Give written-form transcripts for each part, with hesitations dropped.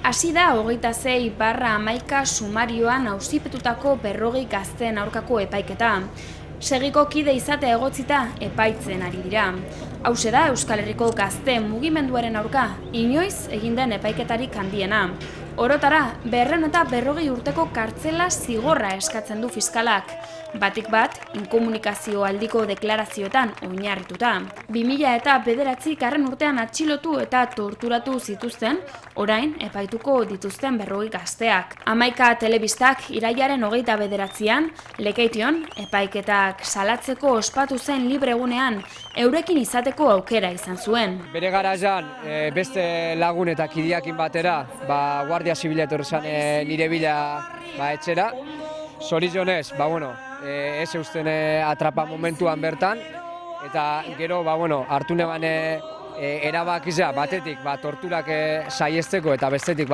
Hasi da 26/11 sumarioan auzipetutako 40 gazteen aurkako epaiketa. Segiko kide izatea egotzita epaitzen ari dira. Hauxe da Euskal Herriko gazteen mugimenduaren aurka inoiz egin den epaiketarik handiena. Orotara, 240 urteko kartzela zigorra eskatzen du fiskalak. Batik bat, inkomunikazio aldiko deklarazioetan oinarrituta. 2009 urtean atxilotu eta torturatu zituzten, orain epaituko dituzten 40 gazteak. 11 telebistak irailaren 29an, Lekeition, epaiketak salatzeko ospatu zen libregunean, eurekin izateko aukera izan zuen. Bere garaian beste lagun eta kideakin batera, Guardia Zibila etorri zen nire bila etxera. Zorionez, ez eusten atrapa momentuan bertan, eta gero hartu neban erabakizea batetik torturak saiesteko eta bestetik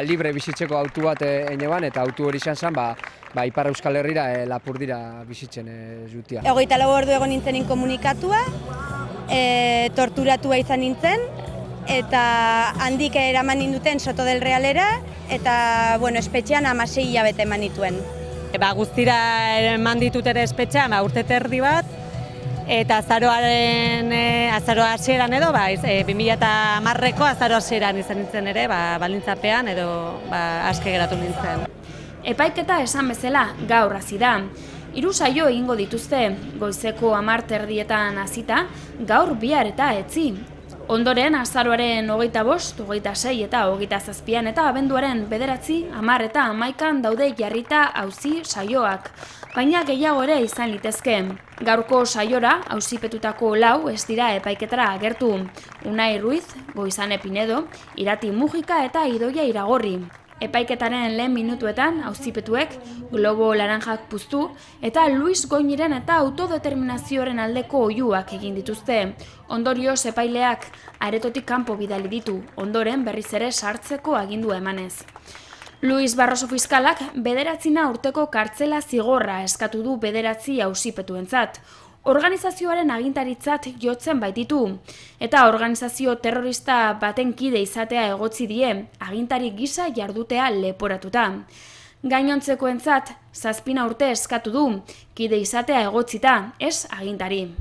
libre bizitzeko autu bat eneban, eta autu hori izan zen Ipar Euskal Herrira Lapurdira bizitzen jutia. 24 ordu egon nintzen inkomunikatua, torturatua izan nintzen, eta handik eraman ninduten Soto del Realera, eta espetxean 16 hilabete eman nituen. Guztira eman ditut ere espetxean urte terdi bat, eta azaroa hasieran edo, 2010ko azaroa hasieran izan nintzen ere, balintzapean edo aske geratu nintzen. Epaiketa esan bezala gaur hasi da. 3 saio egingo dituzte, goizeko 10:00 hasita, gaur bihar eta etzi. Ondoren, azaroaren 25, 26 eta 27 eta abenduaren 9, 10 eta 11 daude jarrita auzi saioak, baina gehiago ere izan litezke. Gaurko saiora auzipetutako 4 ez dira epaiketara agertu. Unai Ruiz, Goizane Pinedo, Irati Mujika eta Idoia Iragorri. Epaiketaren lehen minutuetan auzipetuek Globo Laranjak puztu eta Luis Goñiren eta autodeterminazioaren aldeko oihuak egin dituzte. Ondorioz epaileak aretotik kanpo bidali ditu, ondoren berriz ere sartzeko agindua emanez. Luis Barroso fiskalak 9 urteko kartzela zigorra eskatu du 9 auzipetuentzat. Organizazioaren agintaritzat jotzen baititu, eta organizazio terrorista baten kide izatea egotzi die, agintari gisa jardutea leporatuta. Gainontzekoentzat 7 urte eskatu du, kide izatea egotzita, ez agintari.